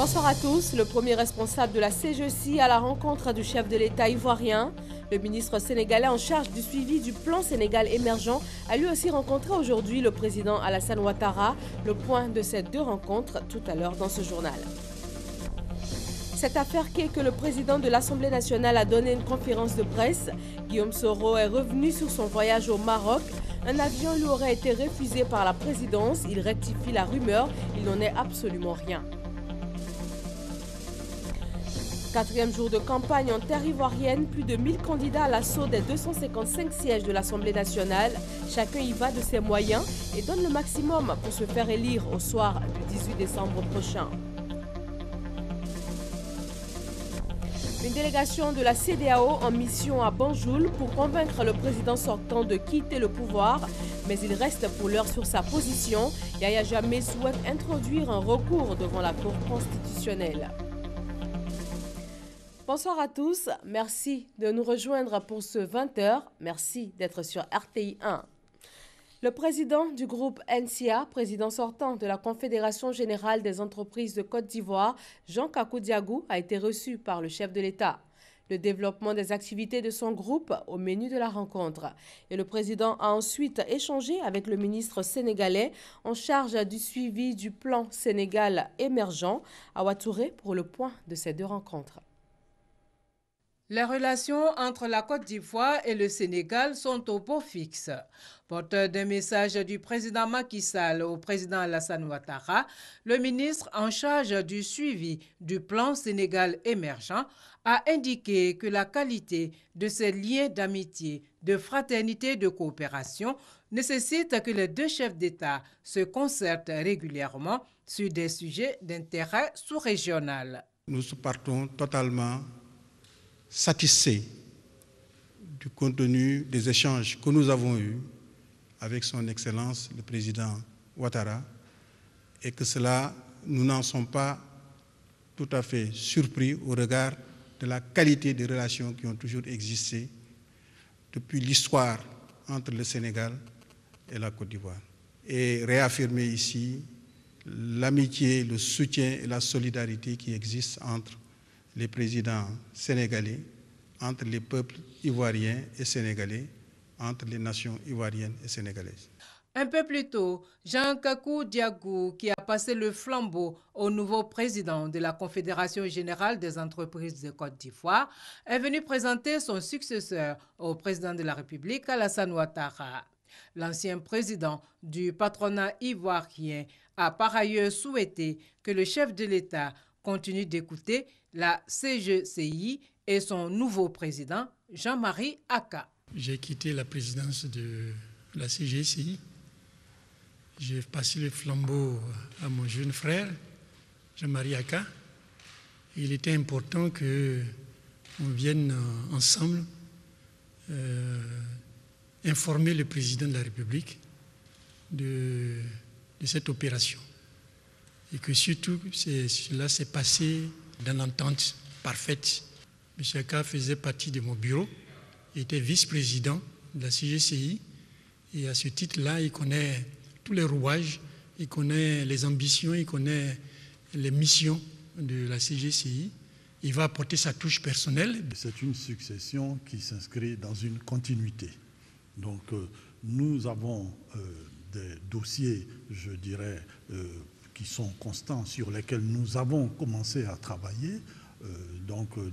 Bonsoir à tous. Le premier responsable de la CGECI à la rencontre du chef de l'État ivoirien. Le ministre sénégalais en charge du suivi du plan Sénégal émergent a lui aussi rencontré aujourd'hui le président Alassane Ouattara. Le point de ces deux rencontres tout à l'heure dans ce journal. Cette affaire qu'est que le président de l'Assemblée nationale a donné une conférence de presse. Guillaume Soro est revenu sur son voyage au Maroc. Un avion lui aurait été refusé par la présidence. Il rectifie la rumeur. Il n'en est absolument rien. Quatrième jour de campagne en terre ivoirienne, plus de 1000 candidats à l'assaut des 255 sièges de l'Assemblée nationale. Chacun y va de ses moyens et donne le maximum pour se faire élire au soir du 18 décembre prochain. Une délégation de la CEDEAO en mission à Banjul pour convaincre le président sortant de quitter le pouvoir, mais il reste pour l'heure sur sa position. Yahya Jammeh souhaite introduire un recours devant la Cour constitutionnelle. Bonsoir à tous, merci de nous rejoindre pour ce 20h. Merci d'être sur RTI 1. Le président du groupe NCA, président sortant de la Confédération générale des entreprises de Côte d'Ivoire, Jean Kakou Diagou, a été reçu par le chef de l'État. Le développement des activités de son groupe au menu de la rencontre. Et le président a ensuite échangé avec le ministre sénégalais en charge du suivi du plan Sénégal émergent, Awa Touré, pour le point de ces deux rencontres. Les relations entre la Côte d'Ivoire et le Sénégal sont au beau fixe. Porteur d'un message du président Macky Sall au président Alassane Ouattara, le ministre en charge du suivi du plan Sénégal émergent a indiqué que la qualité de ces liens d'amitié, de fraternité et de coopération nécessite que les deux chefs d'État se concertent régulièrement sur des sujets d'intérêt sous-régional. Nous partons totalement satisfait du contenu des échanges que nous avons eus avec son Excellence le président Ouattara et que cela, nous n'en sommes pas tout à fait surpris au regard de la qualité des relations qui ont toujours existé depuis l'histoire entre le Sénégal et la Côte d'Ivoire. Et réaffirmer ici l'amitié, le soutien et la solidarité qui existent entre les présidents sénégalais, entre les peuples ivoiriens et sénégalais, entre les nations ivoiriennes et sénégalaises. Un peu plus tôt, Jean Kakou Diagou, qui a passé le flambeau au nouveau président de la Confédération générale des entreprises de Côte d'Ivoire, est venu présenter son successeur au président de la République, Alassane Ouattara. L'ancien président du patronat ivoirien a par ailleurs souhaité que le chef de l'État continue d'écouter la CGECI et son nouveau président, Jean-Marie Aka. J'ai quitté la présidence de la CGECI. J'ai passé le flambeau à mon jeune frère, Jean-Marie Aka. Il était important qu'on vienne ensemble informer le président de la République de cette opération. Et que surtout, cela s'est passé dans l'entente parfaite. M. Aka faisait partie de mon bureau, il était vice-président de la CGECI et à ce titre-là, il connaît tous les rouages, il connaît les ambitions, il connaît les missions de la CGECI. Il va apporter sa touche personnelle. C'est une succession qui s'inscrit dans une continuité. Donc nous avons des dossiers, je dirais, qui sont constants, sur lesquels nous avons commencé à travailler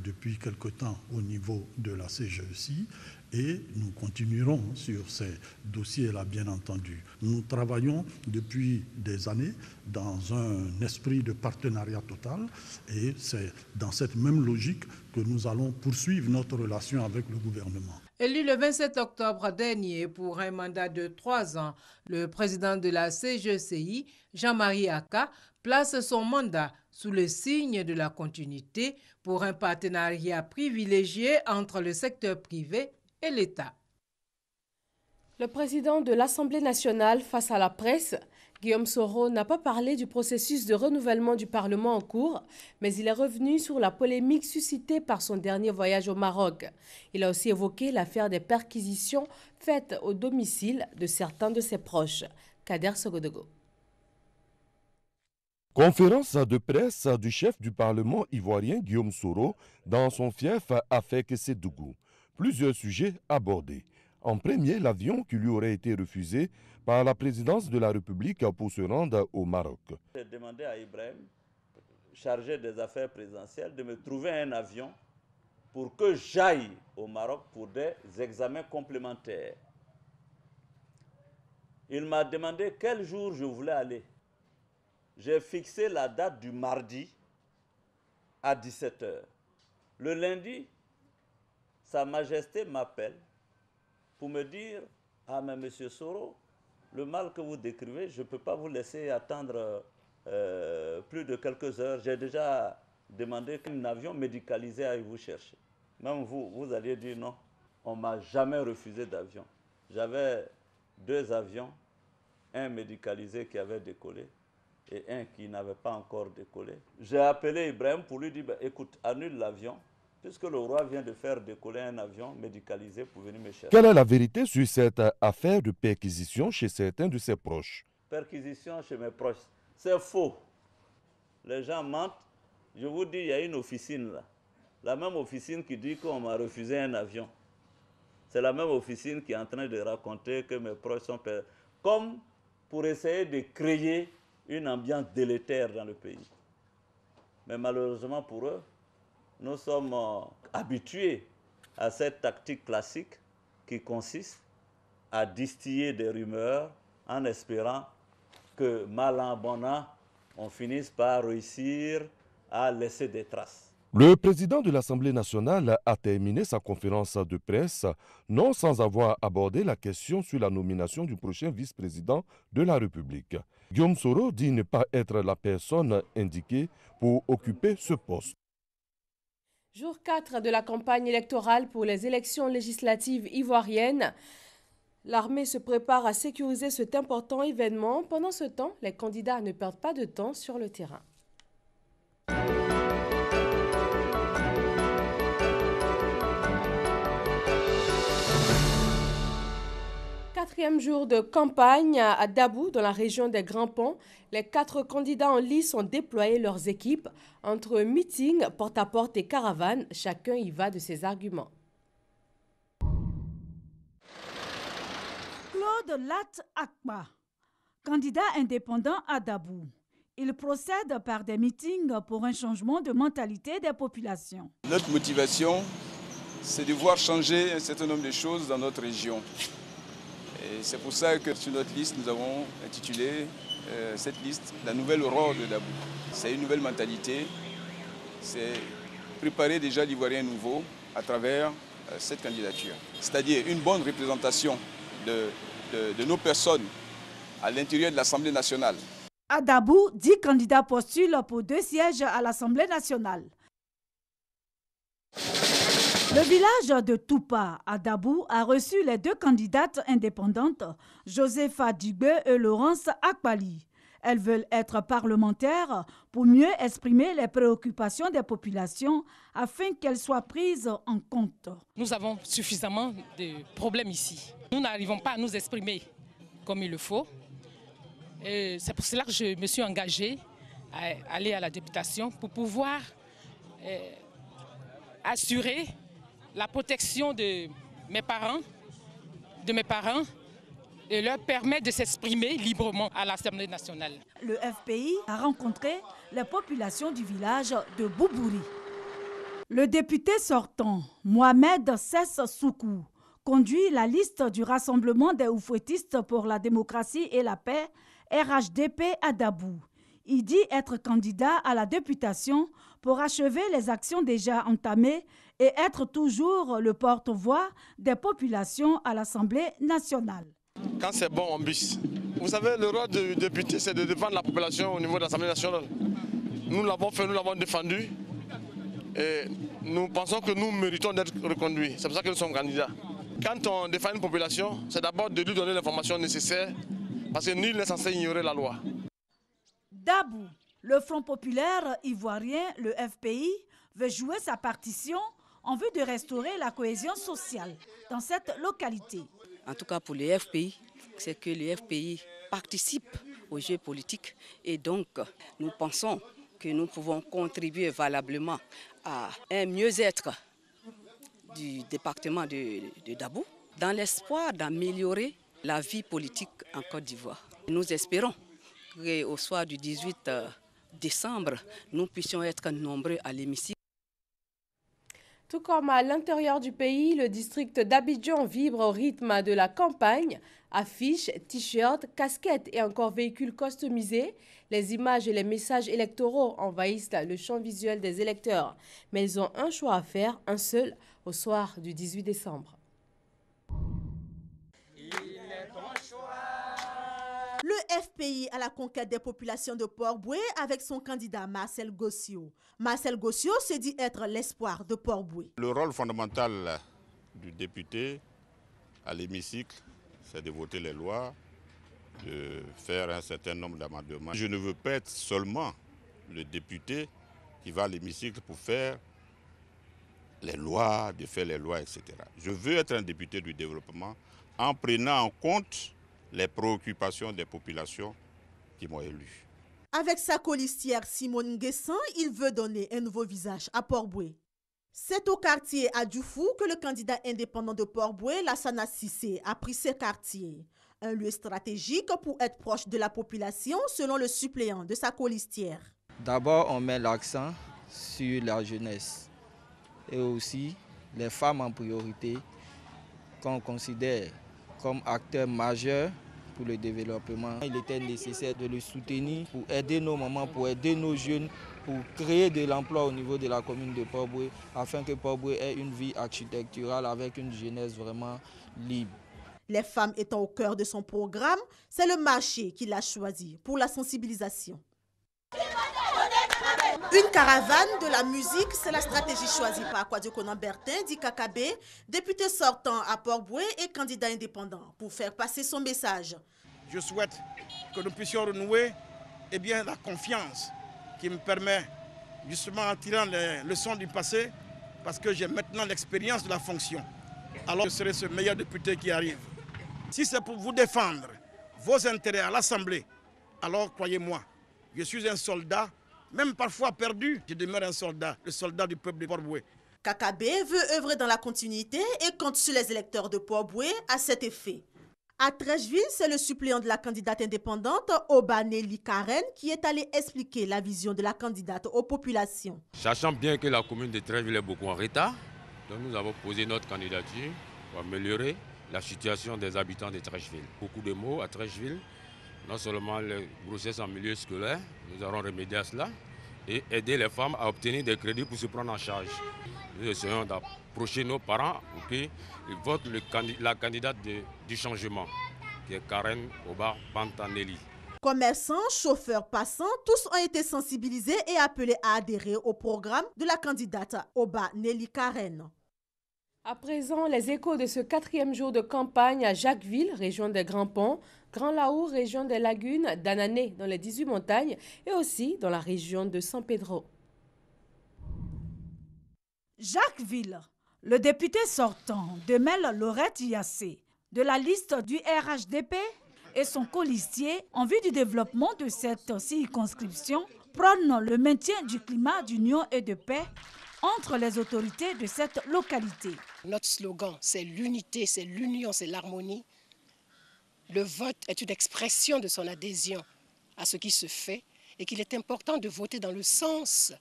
depuis quelque temps au niveau de la CGECI et nous continuerons sur ces dossiers-là, bien entendu. Nous travaillons depuis des années dans un esprit de partenariat total et c'est dans cette même logique que nous allons poursuivre notre relation avec le gouvernement. Élu le 27 octobre dernier pour un mandat de 3 ans, le président de la CGECI, Jean-Marie Aka, place son mandat sous le signe de la continuité pour un partenariat privilégié entre le secteur privé et l'État. Le président de l'Assemblée nationale face à la presse, Guillaume Soro, n'a pas parlé du processus de renouvellement du Parlement en cours, mais il est revenu sur la polémique suscitée par son dernier voyage au Maroc. Il a aussi évoqué l'affaire des perquisitions faites au domicile de certains de ses proches. Kader Sogodogo. Conférence de presse du chef du Parlement ivoirien Guillaume Soro dans son fief Afek-Sédougou. Plusieurs sujets abordés. En premier, l'avion qui lui aurait été refusé par la présidence de la République pour se rendre au Maroc. J'ai demandé à Ibrahim, chargé des affaires présidentielles, de me trouver un avion pour que j'aille au Maroc pour des examens complémentaires. Il m'a demandé quel jour je voulais aller. J'ai fixé la date du mardi à 17h. Le lundi, Sa Majesté m'appelle pour me dire « Ah mais Monsieur Soro, le mal que vous décrivez, je ne peux pas vous laisser attendre plus de quelques heures. J'ai déjà demandé qu'un avion médicalisé aille vous chercher. » Même vous alliez dire non. On ne m'a jamais refusé d'avion. J'avais 2 avions, un médicalisé qui avait décollé et un qui n'avait pas encore décollé. J'ai appelé Ibrahim pour lui dire, écoute, annule l'avion, puisque le roi vient de faire décoller un avion médicalisé pour venir me chercher. Quelle est la vérité sur cette affaire de perquisition chez certains de ses proches? Perquisition chez mes proches, c'est faux. Les gens mentent. Je vous dis, il y a une officine là. La même officine qui dit qu'on m'a refusé un avion. C'est la même officine qui est en train de raconter que mes proches sont perdus. Comme pour essayer de créer une ambiance délétère dans le pays. Mais malheureusement pour eux, nous sommes habitués à cette tactique classique qui consiste à distiller des rumeurs en espérant que, mal en bon an, on finisse par réussir à laisser des traces. Le président de l'Assemblée nationale a terminé sa conférence de presse, non sans avoir abordé la question sur la nomination du prochain vice-président de la République. Guillaume Soro dit ne pas être la personne indiquée pour occuper ce poste. Jour 4 de la campagne électorale pour les élections législatives ivoiriennes. L'armée se prépare à sécuriser cet important événement. Pendant ce temps, les candidats ne perdent pas de temps sur le terrain. Quatrième jour de campagne à Dabou, dans la région des Grands Ponts. Les 4 candidats en lice ont déployé leurs équipes. Entre meetings, porte-à-porte et caravanes, chacun y va de ses arguments. Claude Lat Akpa, candidat indépendant à Dabou. Il procède par des meetings pour un changement de mentalité des populations. Notre motivation, c'est de voir changer un certain nombre de choses dans notre région. Et c'est pour ça que sur notre liste, nous avons intitulé cette liste « La nouvelle aurore de Dabou ». C'est une nouvelle mentalité, c'est préparer déjà l'Ivoirien nouveau à travers cette candidature. C'est-à-dire une bonne représentation de nos personnes à l'intérieur de l'Assemblée nationale. À Dabou, 10 candidats postulent pour 2 sièges à l'Assemblée nationale. Le village de Toupa, à Dabou, a reçu les 2 candidates indépendantes, Josepha Dibé et Laurence Akpali. Elles veulent être parlementaires pour mieux exprimer les préoccupations des populations afin qu'elles soient prises en compte. Nous avons suffisamment de problèmes ici. Nous n'arrivons pas à nous exprimer comme il le faut. C'est pour cela que je me suis engagée à aller à la députation pour pouvoir assurer la protection de mes parents et leur permettre de s'exprimer librement à l'Assemblée nationale. Le FPI a rencontré les populations du village de Boubouri. Le député sortant, Mohamed Sess Soukou, conduit la liste du Rassemblement des Oufouettistes pour la démocratie et la paix, RHDP à Dabou. Il dit être candidat à la députation pour achever les actions déjà entamées et être toujours le porte-voix des populations à l'Assemblée nationale. Quand c'est bon, on bisse. Vous savez, le rôle du député, c'est de défendre la population au niveau de l'Assemblée nationale. Nous l'avons fait, nous l'avons défendu. Et nous pensons que nous méritons d'être reconduits. C'est pour ça que nous sommes candidats. Quand on défend une population, c'est d'abord de lui donner l'information nécessaire, parce que nul n'est censé ignorer la loi. Dabou, le Front populaire ivoirien, le FPI, veut jouer sa partition en vue de restaurer la cohésion sociale dans cette localité. En tout cas pour les FPI, c'est que les FPI participent au jeu politique. Et donc, nous pensons que nous pouvons contribuer valablement à un mieux-être du département de Dabou, dans l'espoir d'améliorer la vie politique en Côte d'Ivoire. Nous espérons qu'au soir du 18 décembre, nous puissions être nombreux à l'hémicycle. Tout comme à l'intérieur du pays, le district d'Abidjan vibre au rythme de la campagne. Affiches, t-shirts, casquettes et encore véhicules customisés, les images et les messages électoraux envahissent le champ visuel des électeurs. Mais ils ont un choix à faire, un seul, au soir du 18 décembre. Le FPI à la conquête des populations de Port-Boué avec son candidat Marcel Gossio. Marcel Gossio se dit être l'espoir de Port-Boué. Le rôle fondamental du député à l'hémicycle, c'est de voter les lois, de faire un certain nombre d'amendements. Je ne veux pas être seulement le député qui va à l'hémicycle pour faire les lois, de faire les lois, etc. Je veux être un député du développement en prenant en compte les préoccupations des populations qui m'ont élu. Avec sa colistière Simone Nguessan, il veut donner un nouveau visage à Port-Boué. C'est au quartier Adjoufou que le candidat indépendant de Port-Boué, Lassana Sissé, a pris ses quartiers. Un lieu stratégique pour être proche de la population, selon le suppléant de sa colistière. D'abord, on met l'accent sur la jeunesse et aussi les femmes en priorité, qu'on considère comme acteurs majeurs pour le développement. Il était nécessaire de le soutenir pour aider nos mamans, pour aider nos jeunes, pour créer de l'emploi au niveau de la commune de Port-Boué, afin que Port-Boué ait une vie architecturale avec une jeunesse vraiment libre. Les femmes étant au cœur de son programme, c'est le marché qu'il a choisi pour la sensibilisation. Une caravane de la musique, c'est la stratégie choisie par Kwadjo Konan Bertin, dit Kakabé, député sortant à Port-Boué et candidat indépendant, pour faire passer son message. Je souhaite que nous puissions renouer la confiance qui me permet, justement en tirant les leçons du passé, parce que j'ai maintenant l'expérience de la fonction. Alors je serai ce meilleur député qui arrive. Si c'est pour vous défendre vos intérêts à l'Assemblée, alors croyez-moi, je suis un soldat, même parfois perdu, je demeure un soldat, le soldat du peuple de Port-Boué. Kakabé veut œuvrer dans la continuité et compte sur les électeurs de Port-Boué à cet effet. À Trècheville, c'est le suppléant de la candidate indépendante, Oba Nelly Karen, qui est allé expliquer la vision de la candidate aux populations. Sachant bien que la commune de Trècheville est beaucoup en retard, donc nous avons posé notre candidature pour améliorer la situation des habitants de Trècheville. Beaucoup de mots à Trècheville, non seulement les grossesses en milieu scolaire, nous allons remédier à cela et aider les femmes à obtenir des crédits pour se prendre en charge. Nous essayons d'approcher nos parents pour qu'ils votent la candidate du changement, qui est Karen Oba Pantanelli. Commerçants, chauffeurs, passants, tous ont été sensibilisés et appelés à adhérer au programme de la candidate Oba Nelly Karen. À présent, les échos de ce 4e jour de campagne à Jacquesville, région des Grands Ponts, Grand Laour, région des Lagunes, Danané dans les 18 montagnes et aussi dans la région de San Pedro. Jacquesville, le député sortant Demel Laurette Yassé de la liste du RHDP et son colistier en vue du développement de cette circonscription prônent le maintien du climat d'union et de paix entre les autorités de cette localité. Notre slogan, c'est l'unité, c'est l'union, c'est l'harmonie. Le vote est une expression de son adhésion à ce qui se fait et qu'il est important de voter dans le sens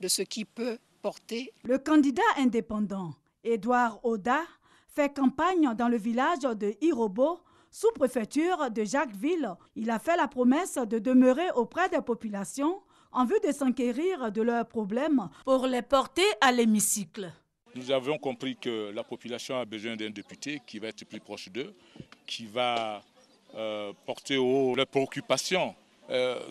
de ce qui peut porter. Le candidat indépendant, Édouard Oda, fait campagne dans le village de Irobo, sous-préfecture de Jacquesville. Il a fait la promesse de demeurer auprès des populations en vue de s'enquérir de leurs problèmes pour les porter à l'hémicycle. Nous avions compris que la population a besoin d'un député qui va être plus proche d'eux, qui va porter haut leurs préoccupations.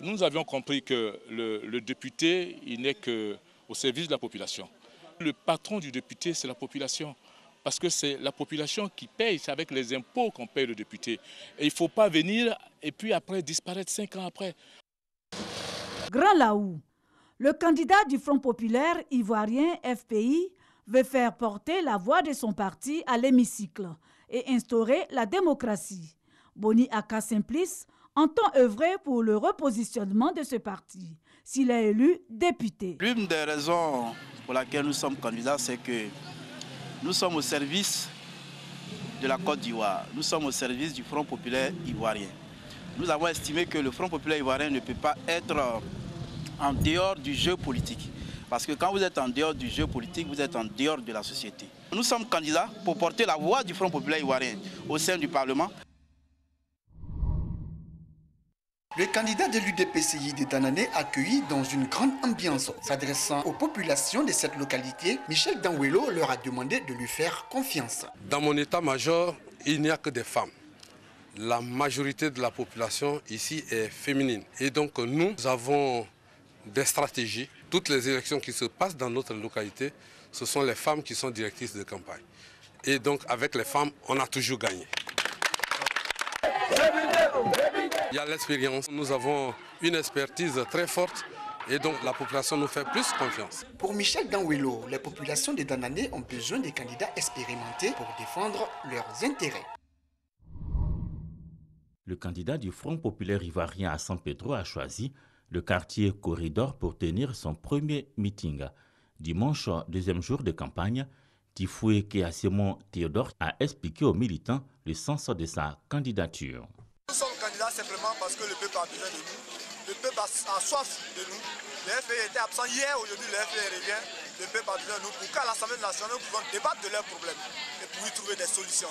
Nous avions compris que le député, il n'est qu'au service de la population. Le patron du député, c'est la population. Parce que c'est la population qui paye, c'est avec les impôts qu'on paye le député. Et il ne faut pas venir et puis après disparaître 5 ans après. Grand Laou, le candidat du Front populaire ivoirien FPI veut faire porter la voix de son parti à l'hémicycle et instaurer la démocratie. Boni Aka Simplice, entend œuvrer pour le repositionnement de ce parti s'il est élu député. L'une des raisons pour laquelle nous sommes candidats, c'est que nous sommes au service de la Côte d'Ivoire. Nous sommes au service du Front populaire ivoirien. Nous avons estimé que le Front populaire ivoirien ne peut pas être en dehors du jeu politique. Parce que quand vous êtes en dehors du jeu politique, vous êtes en dehors de la société. Nous sommes candidats pour porter la voix du Front populaire ivoirien au sein du Parlement. Le candidat de l'UDPCI de Danané accueilli dans une grande ambiance. S'adressant aux populations de cette localité, Michel Danwelo leur a demandé de lui faire confiance. Dans mon état-major, il n'y a que des femmes. La majorité de la population ici est féminine. Et donc nous avons des stratégies. Toutes les élections qui se passent dans notre localité, ce sont les femmes qui sont directrices de campagne. Et donc avec les femmes, on a toujours gagné. Il y a l'expérience, nous avons une expertise très forte et donc la population nous fait plus confiance. Pour Michel Danwelo, les populations de Danané ont besoin de candidats expérimentés pour défendre leurs intérêts. Le candidat du Front populaire ivoirien à San Pedro a choisi le quartier Corridor pour tenir son premier meeting. Dimanche, deuxième jour de campagne, Tifoué Keasemon Théodore a expliqué aux militants le sens de sa candidature. Nous sommes candidats simplement parce que le peuple a besoin de nous. Le peuple a soif de nous. Le FPI était absent hier, aujourd'hui le FPI revient. Le peuple a besoin de nous pour qu'à l'Assemblée nationale, nous pouvons débattre de leurs problèmes et pour y trouver des solutions.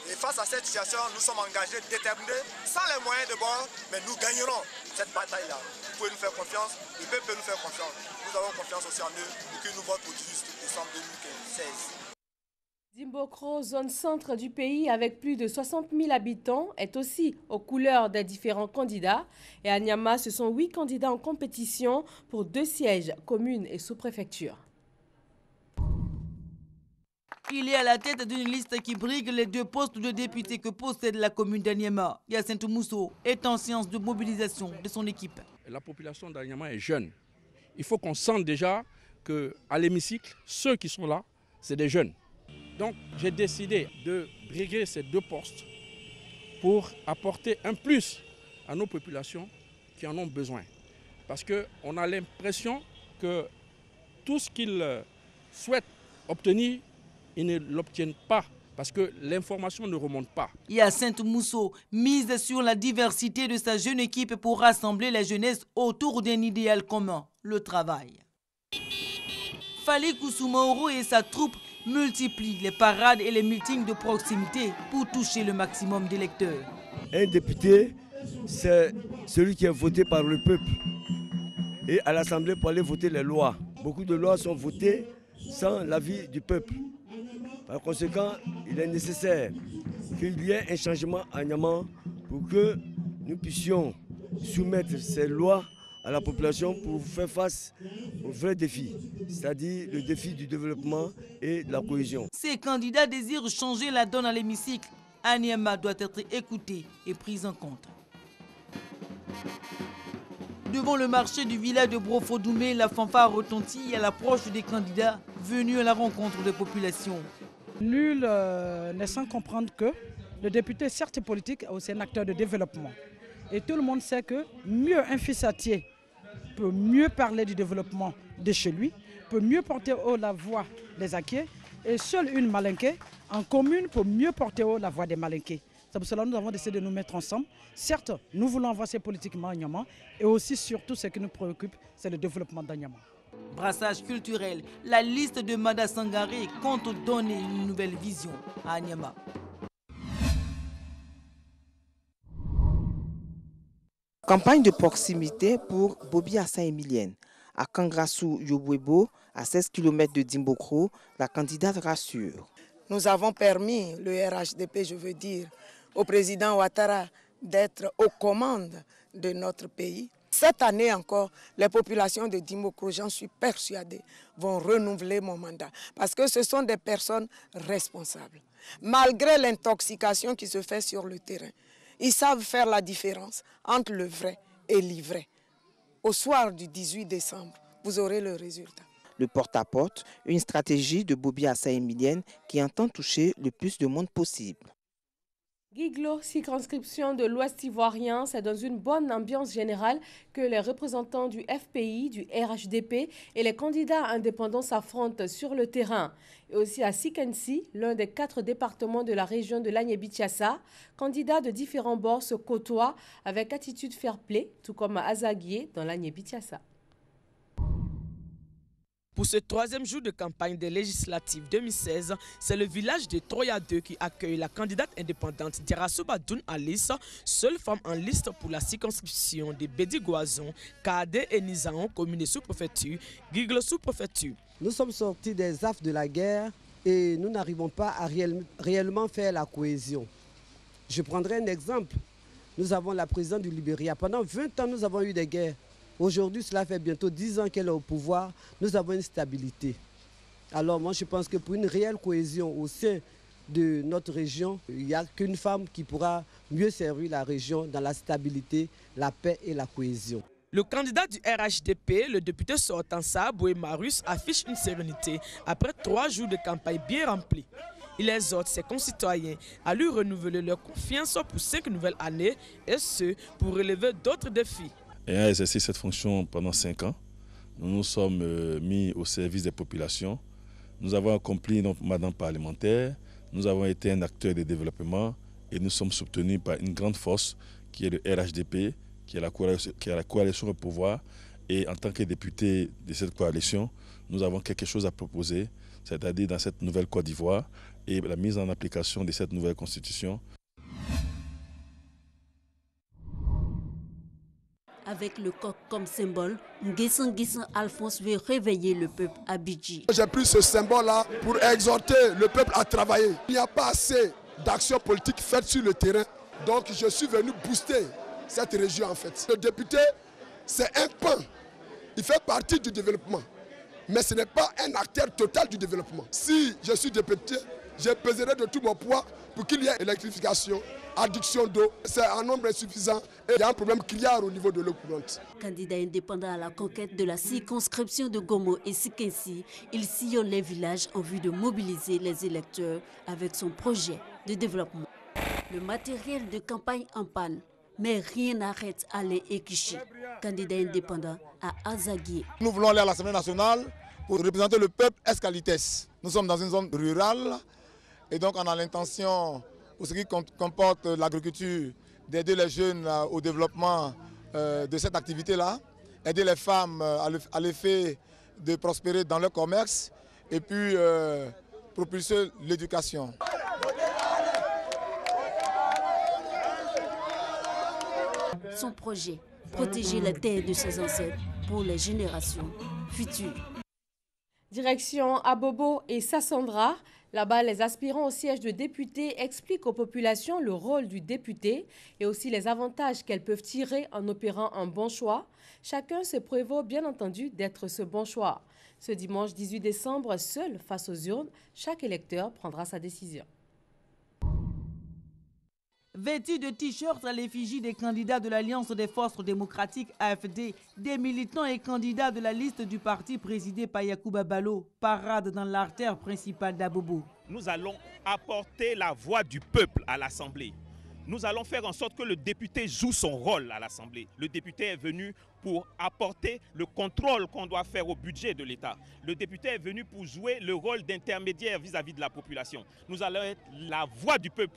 Et face à cette situation, nous sommes engagés, déterminés, sans les moyens de bord, mais nous gagnerons cette bataille-là. Vous pouvez nous faire confiance, le peuple peut nous faire confiance. Nous avons confiance aussi en eux pour qu'ils nous votent au 18 décembre 2016. Dimbokro, zone centre du pays avec plus de 60 000 habitants, est aussi aux couleurs des différents candidats. Et à Niama, ce sont 8 candidats en compétition pour 2 sièges, communes et sous-préfecture. Il est à la tête d'une liste qui brigue les 2 postes de député que possède la commune d'Anyama. Yacinthe Mousso est en séance de mobilisation de son équipe. La population d'Anyama est jeune. Il faut qu'on sente déjà qu'à l'hémicycle, ceux qui sont là, c'est des jeunes. Donc j'ai décidé de briguer ces 2 postes pour apporter un plus à nos populations qui en ont besoin. Parce qu'on a l'impression que tout ce qu'ils souhaitent obtenir, ils ne l'obtiennent pas parce que l'information ne remonte pas. Yacinthe Mousso mise sur la diversité de sa jeune équipe pour rassembler la jeunesse autour d'un idéal commun, le travail. Fali Kousoumaoro et sa troupe multiplient les parades et les meetings de proximité pour toucher le maximum d'électeurs. Un député, c'est celui qui est voté par le peuple. Et à l'Assemblée, pour aller voter les lois. Beaucoup de lois sont votées sans l'avis du peuple. Par conséquent, il est nécessaire qu'il y ait un changement à Niama pour que nous puissions soumettre ces lois à la population pour faire face aux vrais défis, c'est-à-dire le défi du développement et de la cohésion. Ces candidats désirent changer la donne à l'hémicycle. Anyama doit être écouté et pris en compte. Devant le marché du village de Brofodoumé, la fanfare retentit à l'approche des candidats venus à la rencontre des populations. Nul n'est sans comprendre que le député, certes politique, est aussi un acteur de développement. Et tout le monde sait que mieux un fissatier peut mieux parler du développement de chez lui, peut mieux porter haut la voix des acquiers, et seule une malinquée en commune peut mieux porter haut la voix des malinqués. C'est pour cela que nous avons décidé de nous mettre ensemble. Certes, nous voulons avancer politiquement à Niama, et aussi surtout ce qui nous préoccupe, c'est le développement d'Anyama. Brassage culturel, la liste de Mada Sangaré compte donner une nouvelle vision à Anyama. Campagne de proximité pour Bobby Assa-Emilienne. À Kangrassou Yobwebo, à 16 km de Dimbokro, la candidate rassure. Nous avons permis, le RHDP, je veux dire, au président Ouattara d'être aux commandes de notre pays. Cette année encore, les populations de Dimbokro, j'en suis persuadée, vont renouveler mon mandat. Parce que ce sont des personnes responsables. Malgré l'intoxication qui se fait sur le terrain, ils savent faire la différence entre le vrai et l'ivraie. Au soir du 18 décembre, vous aurez le résultat. Le porte-à-porte, une stratégie de Bobby Assa-Emilienne qui entend toucher le plus de monde possible. Guiglo, circonscription de l'Ouest ivoirien, c'est dans une bonne ambiance générale que les représentants du FPI, du RHDP et les candidats indépendants s'affrontent sur le terrain. Et aussi à Sikensi, l'un des 4 départements de la région de l'Agné-Bichiassa, candidats de différents bords se côtoient avec attitude fair-play, tout comme à Azaguié dans l'Agné-Bichiassa. Pour ce 3e jour de campagne des législatives 2016, c'est le village de Troya 2 qui accueille la candidate indépendante Diarasouba Doun Alice, seule femme en liste pour la circonscription de Bédi-Goazon, Kade et Nizaon, commune sous-préfecture, Guiglo sous-préfecture. Nous sommes sortis des affres de la guerre et nous n'arrivons pas à réellement faire la cohésion. Je prendrai un exemple. Nous avons la présidente du Libéria. Pendant 20 ans, nous avons eu des guerres. Aujourd'hui, cela fait bientôt 10 ans qu'elle est au pouvoir. Nous avons une stabilité. Alors moi, je pense que pour une réelle cohésion au sein de notre région, il n'y a qu'une femme qui pourra mieux servir la région dans la stabilité, la paix et la cohésion. Le candidat du RHDP, le député sortant Saboué Marus, affiche une sérénité après 3 jours de campagne bien remplis. Il exhorte ses concitoyens à lui renouveler leur confiance pour 5 nouvelles années et ce, pour relever d'autres défis. Ayant exercé cette fonction pendant 5 ans, nous nous sommes mis au service des populations. Nous avons accompli notre mandat parlementaire, nous avons été un acteur de développement et nous sommes soutenus par une grande force qui est le RHDP, qui est la coalition au pouvoir. Et en tant que député de cette coalition, nous avons quelque chose à proposer, c'est-à-dire dans cette nouvelle Côte d'Ivoire et la mise en application de cette nouvelle constitution. Avec le coq comme symbole, Nguessan Alphonse veut réveiller le peuple à Bidji. J'ai pris ce symbole-là pour exhorter le peuple à travailler. Il n'y a pas assez d'actions politiques faites sur le terrain. Donc je suis venu booster cette région en fait. Le député, c'est un pan. Il fait partie du développement. Mais ce n'est pas un acteur total du développement. Si je suis député, je peserai de tout mon poids pour qu'il y ait électrification, adduction d'eau. C'est un nombre insuffisant et il y a un problème criard au niveau de l'eau courante. Candidat indépendant à la conquête de la circonscription de Gomo et Sikensi, il sillonne les villages en vue de mobiliser les électeurs avec son projet de développement. Le matériel de campagne en panne, mais rien n'arrête Ali Ekichi, candidat indépendant à Azaguié. Nous voulons aller à l'Assemblée nationale pour représenter le peuple escalites. Nous sommes dans une zone rurale et donc on a l'intention, pour ce qui comporte l'agriculture, d'aider les jeunes au développement de cette activité-là, aider les femmes à l'effet de prospérer dans leur commerce et puis propulser l'éducation. Son projet, protéger la terre de ses ancêtres pour les générations futures. Direction Abobo et Sassandra. Là-bas, les aspirants au siège de député expliquent aux populations le rôle du député et aussi les avantages qu'elles peuvent tirer en opérant un bon choix. Chacun se prévaut bien entendu d'être ce bon choix. Ce dimanche 18 décembre, seul face aux urnes, chaque électeur prendra sa décision. Vêtus de t-shirts à l'effigie des candidats de l'Alliance des forces démocratiques AFD, des militants et candidats de la liste du parti présidé par Yacouba Ballo paradent dans l'artère principale d'Abobo. Nous allons apporter la voix du peuple à l'Assemblée. Nous allons faire en sorte que le député joue son rôle à l'Assemblée. Le député est venu pour apporter le contrôle qu'on doit faire au budget de l'État. Le député est venu pour jouer le rôle d'intermédiaire vis-à-vis de la population. Nous allons être la voix du peuple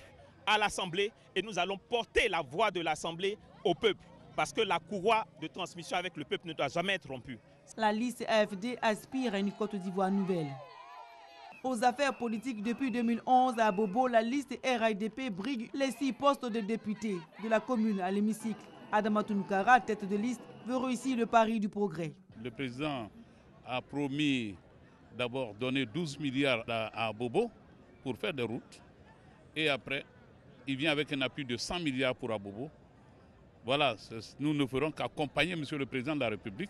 à l'Assemblée et nous allons porter la voix de l'Assemblée au peuple parce que la courroie de transmission avec le peuple ne doit jamais être rompue. La liste AFD aspire à une Côte d'Ivoire nouvelle. Aux affaires politiques depuis 2011 à Bobo, la liste RHDP brigue les 6 postes de députés de la commune à l'hémicycle. Adama Tounoukara, tête de liste, veut réussir le pari du progrès. Le président a promis d'abord donner 12 milliards à Bobo pour faire des routes et après il vient avec un appui de 100 milliards pour Abobo. Voilà, nous ne ferons qu'accompagner M. le Président de la République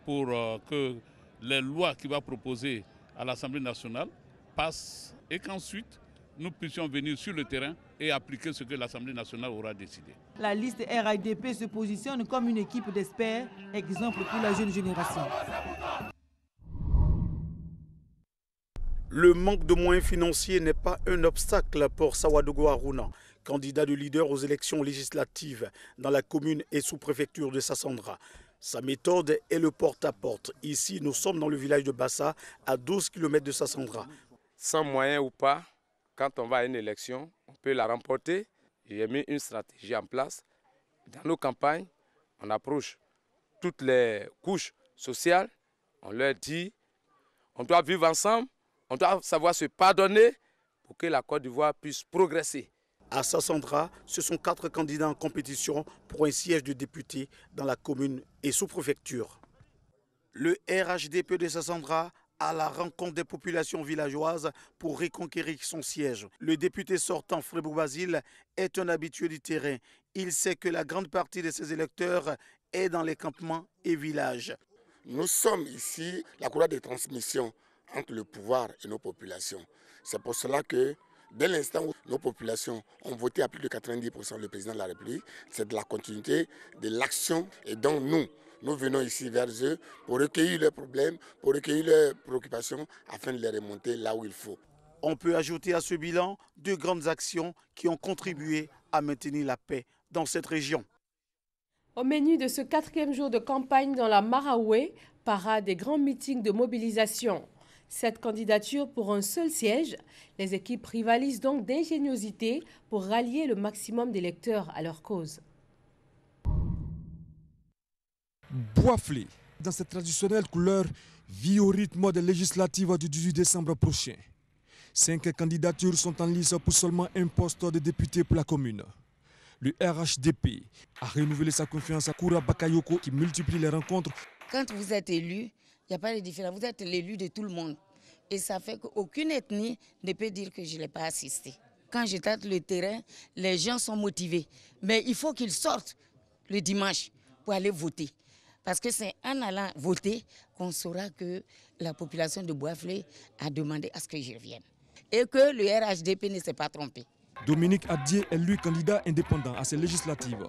pour que les lois qu'il va proposer à l'Assemblée nationale passent et qu'ensuite nous puissions venir sur le terrain et appliquer ce que l'Assemblée nationale aura décidé. La liste RHDP se positionne comme une équipe d'experts, exemple pour la jeune génération. Le manque de moyens financiers n'est pas un obstacle pour Sawadogo Aruna, candidat de leader aux élections législatives dans la commune et sous-préfecture de Sassandra. Sa méthode est le porte-à-porte. Ici, nous sommes dans le village de Bassa, à 12 km de Sassandra. Sans moyens ou pas, quand on va à une élection, on peut la remporter. J'ai mis une stratégie en place. Dans nos campagnes, on approche toutes les couches sociales. On leur dit, on doit vivre ensemble, on doit savoir se pardonner pour que la Côte d'Ivoire puisse progresser. À Sassandra, ce sont 4 candidats en compétition pour un siège de député dans la commune et sous-préfecture. Le RHDP de Sassandra à la rencontre des populations villageoises pour reconquérir son siège. Le député sortant, Frébou Basile, est un habitué du terrain. Il sait que la grande partie de ses électeurs est dans les campements et villages. Nous sommes ici la courroie de transmission entre le pouvoir et nos populations. C'est pour cela que dès l'instant où nos populations ont voté à plus de 90% le président de la République, c'est de la continuité de l'action. Et donc nous venons ici vers eux pour recueillir leurs problèmes, pour recueillir leurs préoccupations afin de les remonter là où il faut. On peut ajouter à ce bilan 2 grandes actions qui ont contribué à maintenir la paix dans cette région. Au menu de ce 4e jour de campagne dans la Maraoué, parade des grands meetings de mobilisation. 7 candidatures pour un seul siège. Les équipes rivalisent donc d'ingéniosité pour rallier le maximum d'électeurs à leur cause. Boisflé, dans cette traditionnelle couleur, vit au rythme des législatives du 18 décembre prochain. 5 candidatures sont en lice pour seulement un poste de député pour la commune. Le RHDP a renouvelé sa confiance à Koura Bakayoko qui multiplie les rencontres. Quand vous êtes élu, il n'y a pas de différence. Vous êtes l'élu de tout le monde. Et ça fait qu'aucune ethnie ne peut dire que je ne l'ai pas assisté. Quand je tâte le terrain, les gens sont motivés. Mais il faut qu'ils sortent le dimanche pour aller voter. Parce que c'est en allant voter qu'on saura que la population de Boisflé a demandé à ce que je revienne. Et que le RHDP ne s'est pas trompé. Dominique Adié est lui candidat indépendant à ces législatives.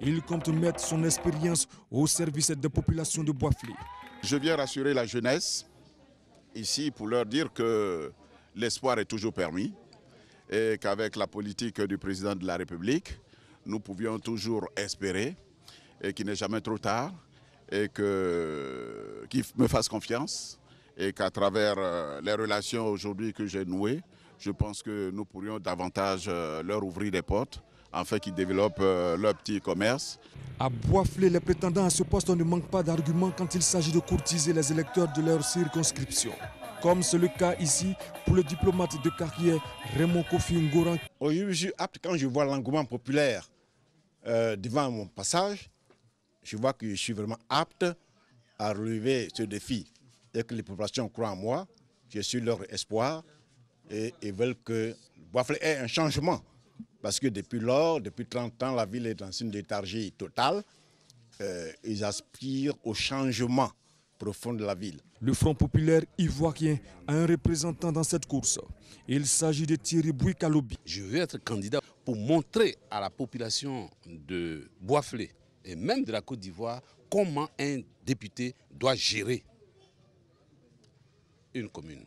Il compte mettre son expérience au service des populations de Boisflé. Je viens rassurer la jeunesse ici pour leur dire que l'espoir est toujours permis et qu'avec la politique du président de la République, nous pouvions toujours espérer et qu'il n'est jamais trop tard et qu'il me fasse confiance et qu'à travers les relations aujourd'hui que j'ai nouées, je pense que nous pourrions davantage leur ouvrir des portes afin qu'ils développent leur petit commerce. À Boisflé, les prétendants à ce poste ne manquent pas d'arguments quand il s'agit de courtiser les électeurs de leur circonscription. Comme c'est le cas ici pour le diplomate de carrière Raymond Kofi Ngoran. Aujourd'hui, je suis apte quand je vois l'engouement populaire devant mon passage. Je vois que je suis vraiment apte à relever ce défi et que les populations croient en moi. Je suis leur espoir et ils veulent que Boisflé ait un changement. Parce que depuis lors, depuis 30 ans, la ville est dans une léthargie totale. Ils aspirent au changement profond de la ville. Le Front populaire ivoirien a un représentant dans cette course. Il s'agit de Thierry Bouikalobi. Je veux être candidat pour montrer à la population de Boisflé et même de la Côte d'Ivoire comment un député doit gérer une commune.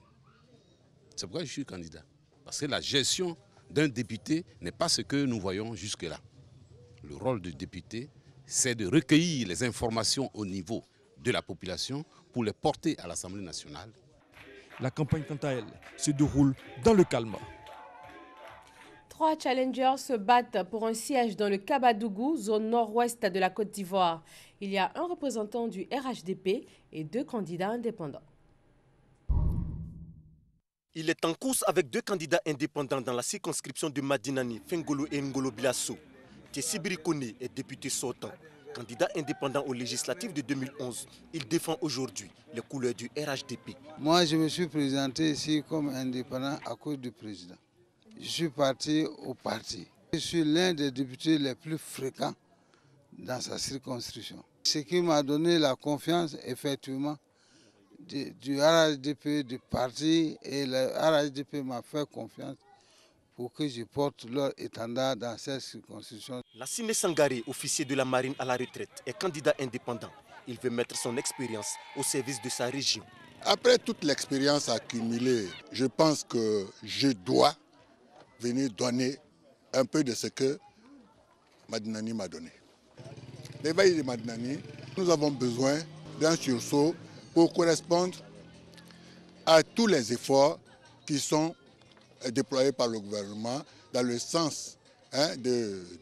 C'est pourquoi je suis candidat. Parce que la gestion d'un député n'est pas ce que nous voyons jusque-là. Le rôle du député, c'est de recueillir les informations au niveau de la population pour les porter à l'Assemblée nationale. La campagne, quant à elle, se déroule dans le calme. 3 challengers se battent pour un siège dans le Kabadougou, zone nord-ouest de la Côte d'Ivoire. Il y a un représentant du RHDP et 2 candidats indépendants. Il est en course avec 2 candidats indépendants dans la circonscription de Madinani, Fengolo et Ngolo Bilasso. Tessibiri Kone est député sortant. Candidat indépendant aux législatives de 2011, il défend aujourd'hui les couleurs du RHDP. Moi, je me suis présenté ici comme indépendant à cause du président. Je suis parti au parti. Je suis l'un des députés les plus fréquents dans sa circonscription. Ce qui m'a donné la confiance, effectivement, du RHDP, du parti, et le RHDP m'a fait confiance pour que je porte leur étendard dans cette circonscription. Lassine Sangaré, officier de la marine à la retraite, est candidat indépendant. Il veut mettre son expérience au service de sa région. Après toute l'expérience accumulée, je pense que je dois venir donner un peu de ce que Madinani m'a donné. L'éveil de Madinani, nous avons besoin d'un sursaut pour correspondre à tous les efforts qui sont déployés par le gouvernement dans le sens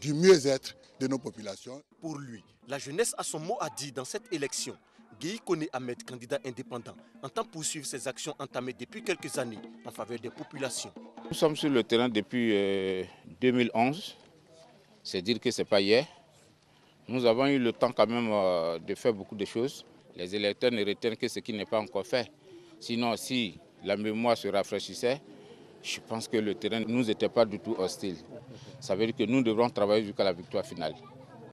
du mieux-être de nos populations. Pour lui, la jeunesse a son mot à dire dans cette élection. Guy Koné Ahmed, candidat indépendant, entend poursuivre ses actions entamées depuis quelques années en faveur des populations. Nous sommes sur le terrain depuis 2011, c'est dire que ce n'est pas hier. Nous avons eu le temps quand même de faire beaucoup de choses. Les électeurs ne retiennent que ce qui n'est pas encore fait. Sinon, si la mémoire se rafraîchissait, je pense que le terrain ne nous était pas du tout hostile. Ça veut dire que nous devrons travailler jusqu'à la victoire finale.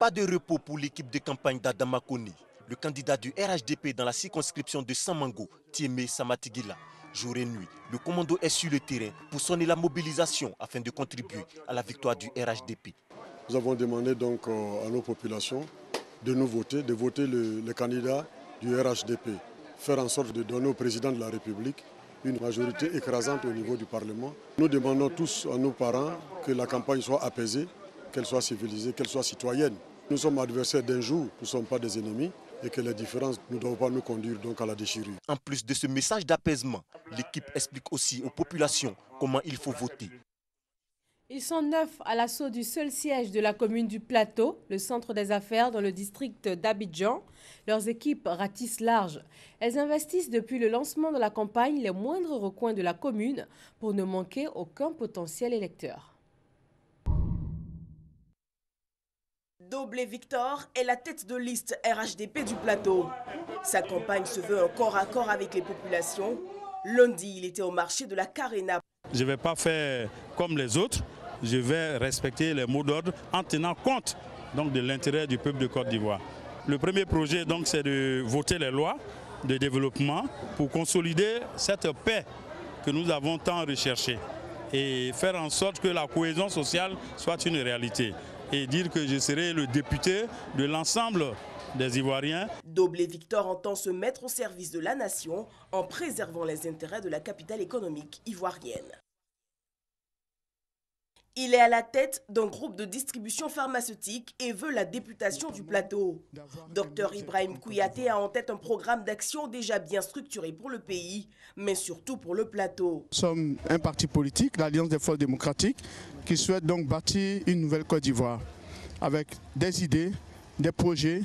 Pas de repos pour l'équipe de campagne d'Adama Koni, le candidat du RHDP dans la circonscription de Samango, Tiémé Samatigila. Jour et nuit, le commando est sur le terrain pour sonner la mobilisation afin de contribuer à la victoire du RHDP. Nous avons demandé donc à nos populations de nous voter, de voter le candidat du RHDP, faire en sorte de donner au président de la République une majorité écrasante au niveau du Parlement. Nous demandons tous à nos parents que la campagne soit apaisée, qu'elle soit civilisée, qu'elle soit citoyenne. Nous sommes adversaires d'un jour, nous ne sommes pas des ennemis et que les différences ne doivent pas nous conduire donc à la déchirure. En plus de ce message d'apaisement, l'équipe explique aussi aux populations comment il faut voter. Ils sont 9 à l'assaut du seul siège de la commune du Plateau, le centre des affaires dans le district d'Abidjan. Leurs équipes ratissent large. Elles investissent depuis le lancement de la campagne les moindres recoins de la commune pour ne manquer aucun potentiel électeur. Doblé Victor est la tête de liste RHDP du Plateau. Sa campagne se veut un corps à corps avec les populations. Lundi, il était au marché de la Carena. Je ne vais pas faire comme les autres. Je vais respecter les mots d'ordre en tenant compte donc, de l'intérêt du peuple de Côte d'Ivoire. Le premier projet, c'est de voter les lois de développement pour consolider cette paix que nous avons tant recherchée et faire en sorte que la cohésion sociale soit une réalité. Et dire que je serai le député de l'ensemble des Ivoiriens. Doblé Victor entend se mettre au service de la nation en préservant les intérêts de la capitale économique ivoirienne. Il est à la tête d'un groupe de distribution pharmaceutique et veut la députation du Plateau. Dr Ibrahim Kouyaté a en tête un programme d'action déjà bien structuré pour le pays, mais surtout pour le Plateau. Nous sommes un parti politique, l'Alliance des forces démocratiques, qui souhaite donc bâtir une nouvelle Côte d'Ivoire avec des idées, des projets.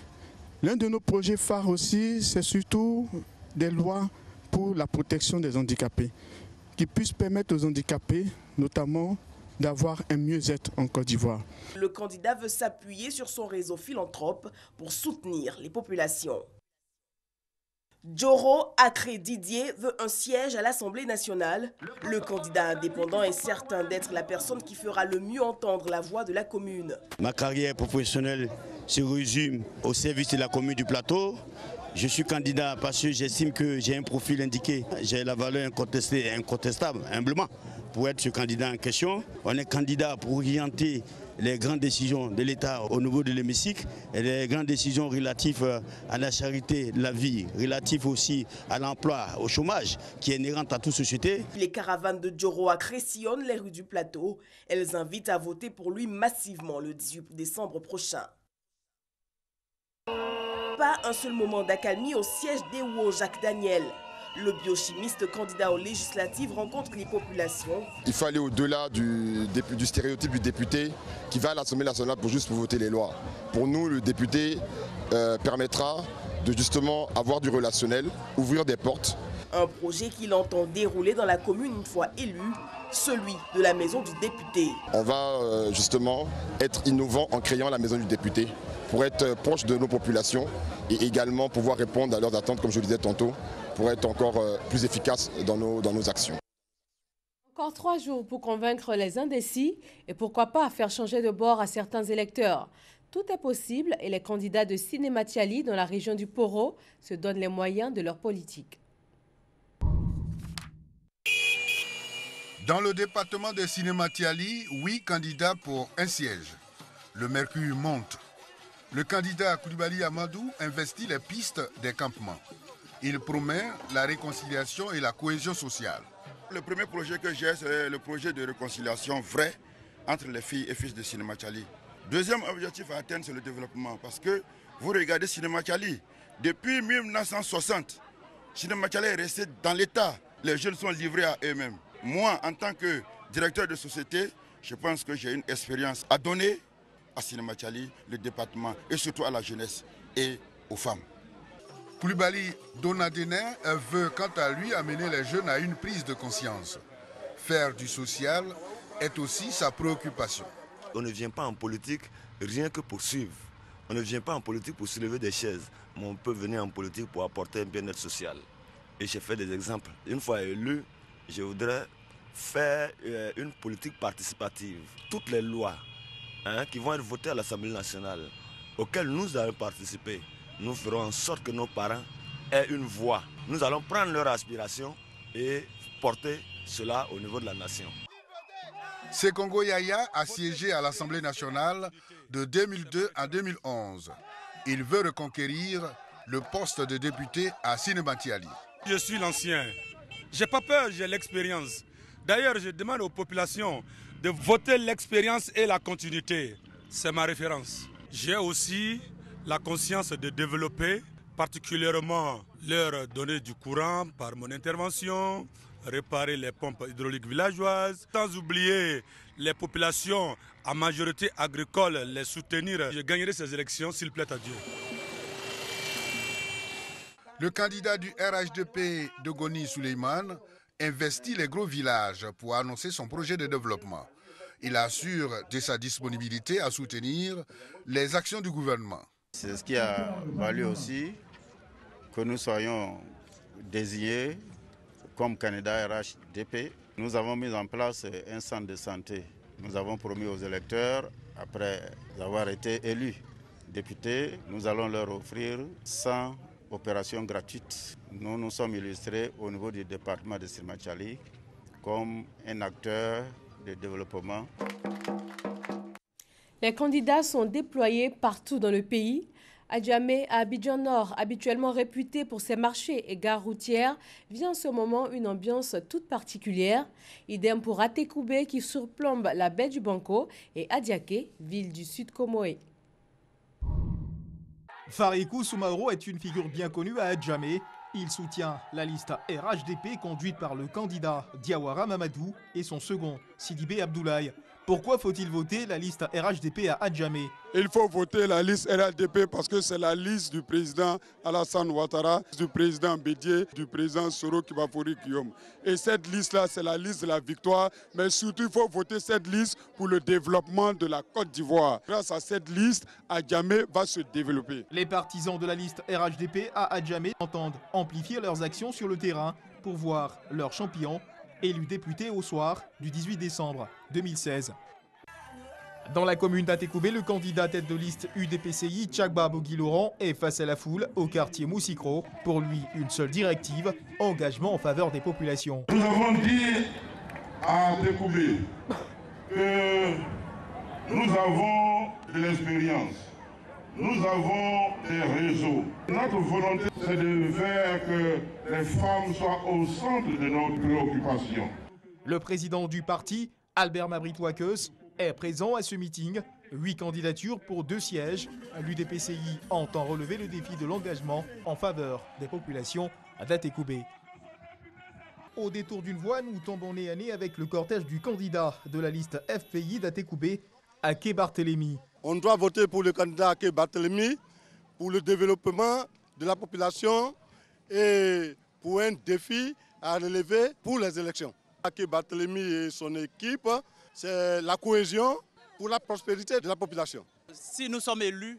L'un de nos projets phares aussi, c'est surtout des lois pour la protection des handicapés, qui puissent permettre aux handicapés, notamment, d'avoir un mieux-être en Côte d'Ivoire. Le candidat veut s'appuyer sur son réseau philanthrope pour soutenir les populations. Djoro Akré Didier veut un siège à l'Assemblée nationale. Le candidat indépendant est certain d'être la personne qui fera le mieux entendre la voix de la commune. Ma carrière professionnelle se résume au service de la commune du Plateau. Je suis candidat parce que j'estime que j'ai un profil indiqué. J'ai la valeur incontestée et incontestable, humblement, pour être ce candidat en question. On est candidat pour orienter les grandes décisions de l'État au niveau de l'hémicycle et les grandes décisions relatives à la charité de la vie, relatives aussi à l'emploi, au chômage, qui est inhérente à toute société. Les caravanes de Djoro Akré sillonnent les rues du Plateau. Elles invitent à voter pour lui massivement le 18 décembre prochain. Pas un seul moment d'accalmie au siège d'Ewo Jacques Daniel. Le biochimiste candidat aux législatives rencontre les populations. Il faut aller au-delà du stéréotype du député qui va à l'Assemblée nationale pour voter les lois. Pour nous, le député permettra de justement avoir du relationnel, ouvrir des portes. Un projet qu'il entend dérouler dans la commune une fois élu, celui de la maison du député. On va justement être innovant en créant la maison du député pour être proche de nos populations et également pouvoir répondre à leurs attentes, comme je le disais tantôt, pour être encore plus efficace dans nos actions. Encore 3 jours pour convaincre les indécis et pourquoi pas faire changer de bord à certains électeurs. Tout est possible et les candidats de Sinématiali dans la région du Poro se donnent les moyens de leur politique. Dans le département de Sinématiali, 8 candidats pour un siège. Le mercure monte. Le candidat Koulibaly Amadou investit les pistes des campements. Il promet la réconciliation et la cohésion sociale. Le premier projet que j'ai, c'est le projet de réconciliation vrai entre les filles et fils de Cinéma Tchali. Deuxième objectif à atteindre, c'est le développement. Parce que vous regardez Cinéma Tchali, depuis 1960, Cinéma Tchali est resté dans l'État. Les jeunes sont livrés à eux-mêmes. Moi, en tant que directeur de société, je pense que j'ai une expérience à donner à Cinéma Tchali, le département, et surtout à la jeunesse et aux femmes. Coulibaly Donadene veut quant à lui amener les jeunes à une prise de conscience. Faire du social est aussi sa préoccupation. On ne vient pas en politique rien que pour suivre. On ne vient pas en politique pour soulever des chaises, mais on peut venir en politique pour apporter un bien-être social. Et j'ai fait des exemples. Une fois élu, je voudrais faire une politique participative. Toutes les lois qui vont être votées à l'Assemblée nationale, auxquelles nous allons participer, nous ferons en sorte que nos parents aient une voix. Nous allons prendre leurs aspirations et porter cela au niveau de la nation. Sekongo Yaya a siégé à l'Assemblée nationale de 2002 à 2011. Il veut reconquérir le poste de député à Cinéma Tchali. Je suis l'ancien. Je n'ai pas peur, j'ai l'expérience. D'ailleurs, je demande aux populations de voter l'expérience et la continuité. C'est ma référence. J'ai aussi la conscience de développer, particulièrement leur donner du courant par mon intervention, réparer les pompes hydrauliques villageoises, sans oublier les populations à majorité agricole, les soutenir. Je gagnerai ces élections s'il plaît à Dieu. Le candidat du RHDP Dogoni Suleiman investit les gros villages pour annoncer son projet de développement. Il assure de sa disponibilité à soutenir les actions du gouvernement. C'est ce qui a valu aussi que nous soyons désignés comme candidat RHDP. Nous avons mis en place un centre de santé. Nous avons promis aux électeurs, après avoir été élus députés, nous allons leur offrir 100 opérations gratuites. Nous nous sommes illustrés au niveau du département de Cinéma Tchali comme un acteur de développement. Les candidats sont déployés partout dans le pays. À Djamé, à Abidjan Nord, habituellement réputé pour ses marchés et gares routières, vient en ce moment une ambiance toute particulière. Idem pour Atekoubé qui surplombe la baie du Banco et Adiaké, ville du Sud Comoé. Farikou Soumaoro est une figure bien connue à Adjamé. Il soutient la liste RHDP conduite par le candidat Diawara Mamadou et son second, Sidibé Abdoulaye. Pourquoi faut-il voter la liste RHDP à Adjamé? Il faut voter la liste RHDP parce que c'est la liste du président Alassane Ouattara, du président Bédié, du président Soro Kibafori Guillaume. Et cette liste-là, c'est la liste de la victoire. Mais surtout, il faut voter cette liste pour le développement de la Côte d'Ivoire. Grâce à cette liste, Adjamé va se développer. Les partisans de la liste RHDP à Adjamé entendent amplifier leurs actions sur le terrain pour voir leur champion élu député au soir du 18 décembre 2016. Dans la commune d'Atekoubé, le candidat tête de liste UDPCI, Tchakba Bogui-Laurent, est face à la foule au quartier Moussikro. Pour lui, une seule directive, engagement en faveur des populations. Nous avons dit à Atekoubé que nous avons de l'expérience, nous avons des réseaux. Notre volonté, c'est de faire que les femmes soient au centre de nos préoccupations. Le président du parti, Albert Mabritouakeus, est présent à ce meeting. 8 candidatures pour 2 sièges. L'UDPCI entend relever le défi de l'engagement en faveur des populations d'Atekoubé. Au détour d'une voie, nous tombons nez à nez avec le cortège du candidat de la liste FPI d'Atekoubé, Aké Barthélémy. On doit voter pour le candidat Aké Barthélémy pour le développement de la population et pour un défi à relever pour les élections. Aké Barthélémy et son équipe, c'est la cohésion pour la prospérité de la population. Si nous sommes élus,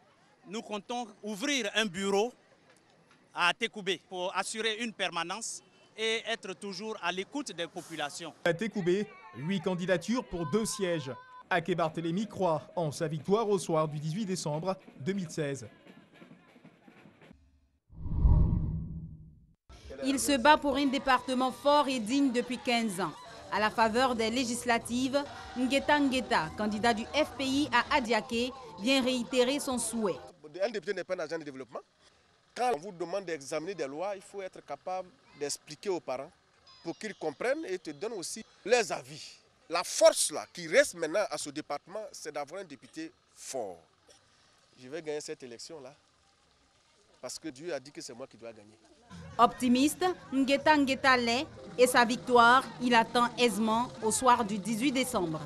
nous comptons ouvrir un bureau à Atekoubé pour assurer une permanence et être toujours à l'écoute des populations. À Atekoubé, 8 candidatures pour 2 sièges. Aké Barthélémy croit en sa victoire au soir du 18 décembre 2016. Il se bat pour un département fort et digne depuis 15 ans. À la faveur des législatives, Ngueta Ngueta, candidat du FPI à Adiaké, vient réitérer son souhait. Un député n'est pas un agent de développement. Quand on vous demande d'examiner des lois, il faut être capable d'expliquer aux parents pour qu'ils comprennent et te donnent aussi leurs avis. La force là, qui reste maintenant à ce département, c'est d'avoir un député fort. Je vais gagner cette élection-là parce que Dieu a dit que c'est moi qui dois gagner. Optimiste, Ngeta Ngeta l'est et sa victoire, il attend aisément au soir du 18 décembre.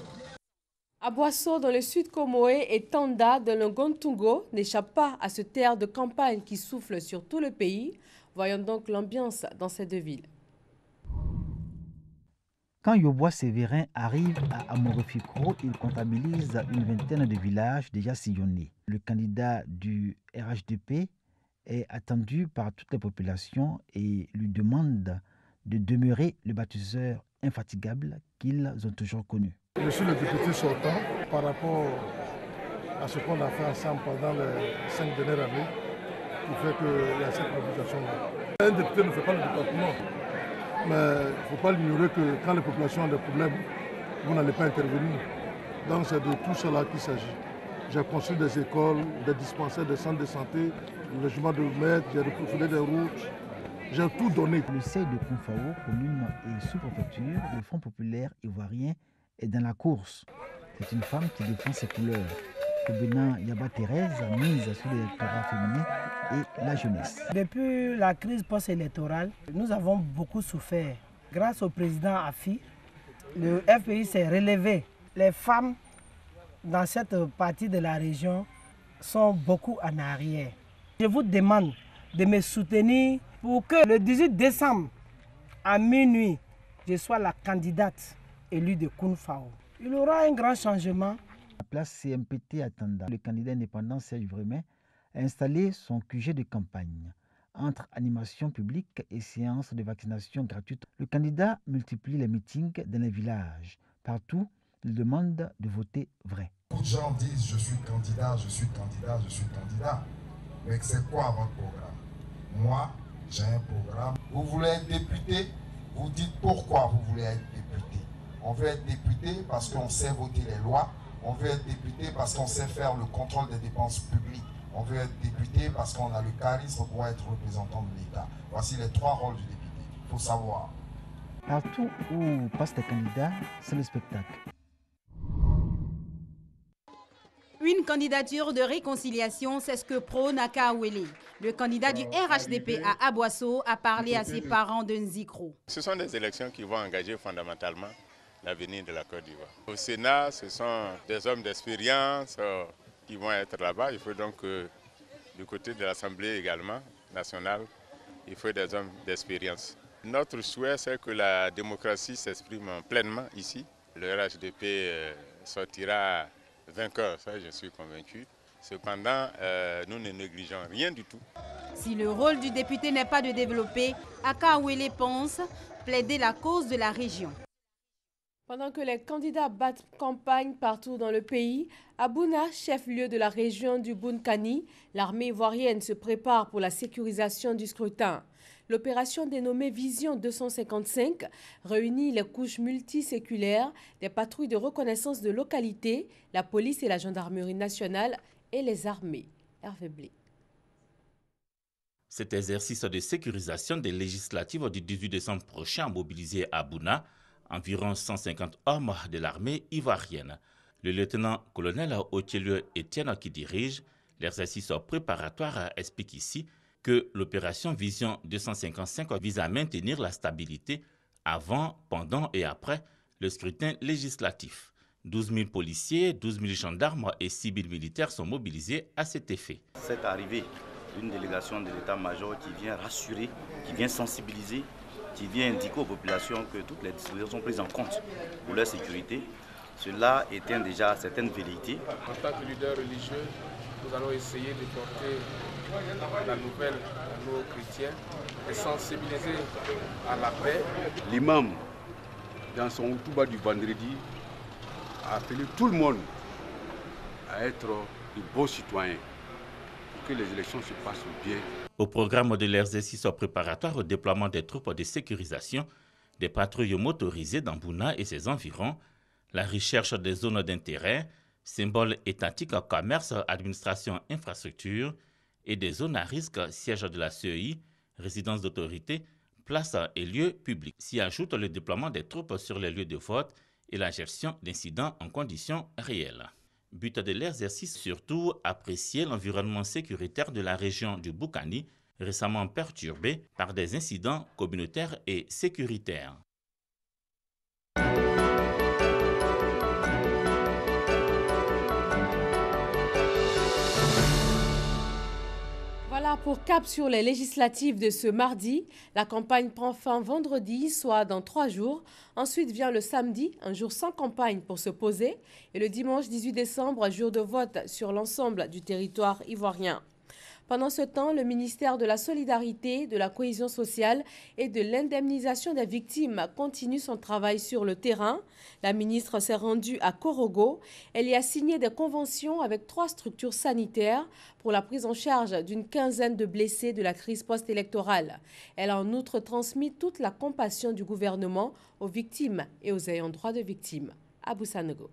Aboasso dans le sud Comoé et Tanda dans le Gontungo n'échappent pas à ce terre de campagne qui souffle sur tout le pays. Voyons donc l'ambiance dans ces deux villes. Quand Yobois Sévérin arrive à Amorofikro, il comptabilise une vingtaine de villages déjà sillonnés. Le candidat du RHDP est attendu par toutes les populations et lui demande de demeurer le bâtisseur infatigable qu'ils ont toujours connu. Je suis le député sortant par rapport à ce qu'on a fait ensemble pendant les 5 dernières années, qui fait qu'il y a cette mobilisation-là. Un député ne fait pas le département, mais il ne faut pas l'ignorer que quand les populations ont des problèmes, vous n'allez pas intervenir. Donc c'est de tout cela qu'il s'agit. J'ai construit des écoles, des dispensaires, des centres de santé, le régiment de maîtres, j'ai reprofilé des routes. J'ai tout donné. Le seuil de Confao, commune et sous-préfecture, le Front populaire ivoirien est dans la course. C'est une femme qui défend ses couleurs. Kobena Yaba Thérèse mise sur l'électorat féminin et la jeunesse. Depuis la crise post-électorale, nous avons beaucoup souffert. Grâce au président Afi, le FPI s'est relevé. Les femmes dans cette partie de la région sont beaucoup en arrière. Je vous demande de me soutenir pour que le 18 décembre, à minuit, je sois la candidate élue de Kounfao. Il y aura un grand changement. La place CMPT à Tanda, le candidat indépendant Serge Vremin a installé son QG de campagne. Entre animation publique et séances de vaccination gratuite, le candidat multiplie les meetings dans les villages. Partout, il demande de voter vrai. Beaucoup de gens disent je suis candidat, je suis candidat, je suis candidat. Mais c'est quoi votre programme? Moi, j'ai un programme. Vous voulez être député? Vous dites pourquoi vous voulez être député. On veut être député parce qu'on sait voter les lois. On veut être député parce qu'on sait faire le contrôle des dépenses publiques. On veut être député parce qu'on a le charisme pour être représentant de l'État. Voici les 3 rôles du député. Il faut savoir. Partout où passent les candidats, c'est le spectacle. Une candidature de réconciliation, c'est ce que prône Akawele. Le candidat du RHDP à Aboasso a parlé à ses parents de Nzikro. Ce sont des élections qui vont engager fondamentalement l'avenir de la Côte d'Ivoire. Au Sénat, ce sont des hommes d'expérience qui vont être là-bas. Il faut donc du côté de l'Assemblée également nationale, il faut des hommes d'expérience. Notre souhait, c'est que la démocratie s'exprime pleinement ici. Le RHDP sortira vainqueur, ça je suis convaincu. Cependant, nous ne négligeons rien du tout. Si le rôle du député n'est pas de développer, Akawele pense plaider la cause de la région. Pendant que les candidats battent campagne partout dans le pays, à Bouna, chef-lieu de la région du Bounkani, l'armée ivoirienne se prépare pour la sécurisation du scrutin. L'opération dénommée Vision 255 réunit les couches multiséculaires, des patrouilles de reconnaissance de localité, la police et la gendarmerie nationale et les armées. Hervé Blé. Cet exercice de sécurisation des législatives du 18 décembre prochain a mobilisé à Bouna environ 150 hommes de l'armée ivoirienne. Le lieutenant-colonel Otielio Etienne, qui dirige l'exercice préparatoire, explique ici que l'opération Vision 255 vise à maintenir la stabilité avant, pendant et après le scrutin législatif. 12 000 policiers, 12 000 gendarmes et 6 000 militaires sont mobilisés à cet effet. Cette arrivée d'une délégation de l'état-major qui vient rassurer, qui vient sensibiliser, qui vient indiquer aux populations que toutes les dispositions sont prises en compte pour leur sécurité, cela éteint déjà certaines velléités. En tant que leader religieux, nous allons essayer de porter la nouvelle à nos chrétiens et sensibiliser à la paix. L'imam, dans son outuba du vendredi, a appelé tout le monde à être de beaux citoyens pour que les élections se passent bien. Au programme de l'exercice préparatoire au déploiement des troupes de sécurisation, des patrouilles motorisées dans Bouna et ses environs, la recherche des zones d'intérêt, symboles étatiques, commerce, administration, infrastructure et des zones à risque, siège de la CEI, résidence d'autorité, places et lieux publics. S'y ajoute le déploiement des troupes sur les lieux de vote et la gestion d'incidents en conditions réelles. But de l'exercice surtout, apprécier l'environnement sécuritaire de la région du Boukani, récemment perturbé par des incidents communautaires et sécuritaires. Voilà pour cap sur les législatives de ce mardi. La campagne prend fin vendredi, soit dans 3 jours. Ensuite vient le samedi, un jour sans campagne pour se poser. Et le dimanche 18 décembre, jour de vote sur l'ensemble du territoire ivoirien. Pendant ce temps, le ministère de la Solidarité, de la Cohésion sociale et de l'indemnisation des victimes continue son travail sur le terrain. La ministre s'est rendue à Korogo. Elle y a signé des conventions avec 3 structures sanitaires pour la prise en charge d'une quinzaine de blessés de la crise post-électorale. Elle a en outre transmis toute la compassion du gouvernement aux victimes et aux ayants droit de victimes. Abou Sanogo.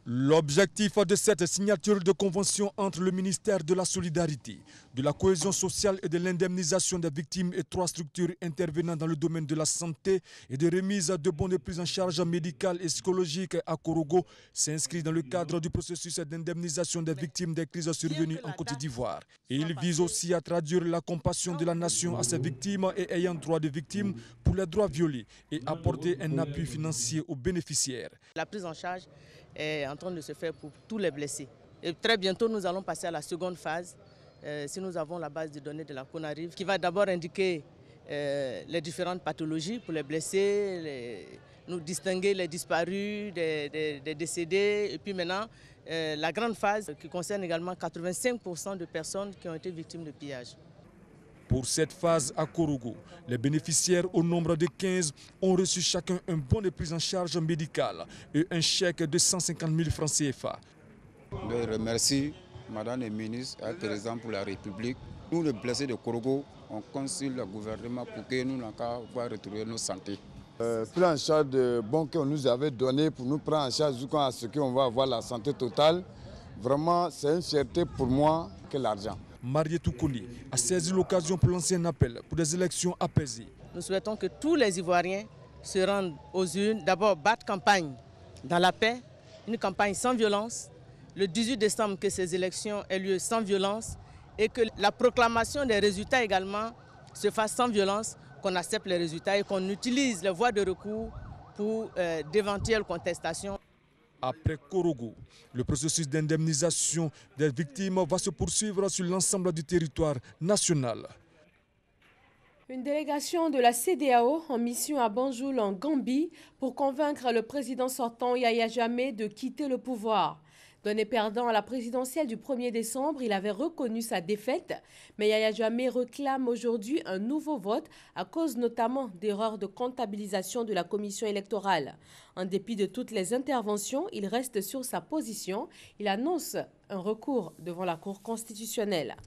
L'objectif de cette signature de convention entre le ministère de la Solidarité, de la Cohésion sociale et de l'indemnisation des victimes et 3 structures intervenant dans le domaine de la santé et de remise de bons de prise en charge médicale et psychologique à Korogo s'inscrit dans le cadre du processus d'indemnisation des victimes des crises survenues en Côte d'Ivoire. Et il vise aussi à traduire la compassion de la nation à ses victimes et ayant droit de victimes pour les droits violés et apporter un appui financier aux bénéficiaires. La prise en charge est en train de se faire pour tous les blessés. Et très bientôt, nous allons passer à la seconde phase, si nous avons la base de données de la CONARIV, qui va d'abord indiquer les différentes pathologies pour les blessés, nous distinguer les disparus, des décédés, et puis maintenant, la grande phase qui concerne également 85% de personnes qui ont été victimes de pillage. Pour cette phase à Korogo, les bénéficiaires au nombre de 15 ont reçu chacun un bon de prise en charge médicale et un chèque de 150 000 francs CFA. Je remercie Madame la ministre et le président pour la République. Nous, les blessés de Korogo, on consulte le gouvernement pour que nous n'ayons pas retrouver nos santé. Pris en charge de bons qu'on nous avait donné pour nous prendre en charge jusqu'à ce qu'on va avoir la santé totale. Vraiment, c'est une fierté pour moi que l'argent. Marietou Koli a saisi l'occasion pour lancer un appel pour des élections apaisées. Nous souhaitons que tous les Ivoiriens se rendent aux urnes, d'abord battre campagne dans la paix, une campagne sans violence. Le 18 décembre, que ces élections aient lieu sans violence et que la proclamation des résultats également se fasse sans violence, qu'on accepte les résultats et qu'on utilise les voies de recours pour d'éventuelles contestations. Après Korogo, le processus d'indemnisation des victimes va se poursuivre sur l'ensemble du territoire national. Une délégation de la CEDEAO en mission à Banjul en Gambie pour convaincre le président sortant Yahya Jammeh de quitter le pouvoir. Donné perdant à la présidentielle du 1er décembre, il avait reconnu sa défaite, mais Yahya Jammeh réclame aujourd'hui un nouveau vote à cause notamment d'erreurs de comptabilisation de la commission électorale. En dépit de toutes les interventions, il reste sur sa position. Il annonce un recours devant la Cour constitutionnelle.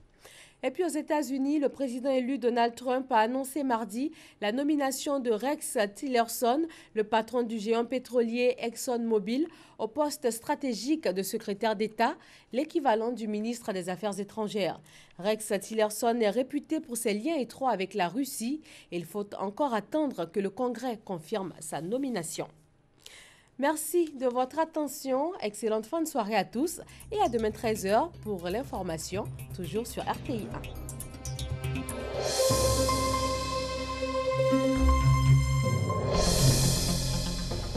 Et puis aux États-Unis, le président élu Donald Trump a annoncé mardi la nomination de Rex Tillerson, le patron du géant pétrolier ExxonMobil, au poste stratégique de secrétaire d'État, l'équivalent du ministre des Affaires étrangères. Rex Tillerson est réputé pour ses liens étroits avec la Russie et il faut encore attendre que le Congrès confirme sa nomination. Merci de votre attention, excellente fin de soirée à tous et à demain 13h pour l'information, toujours sur RTI 1.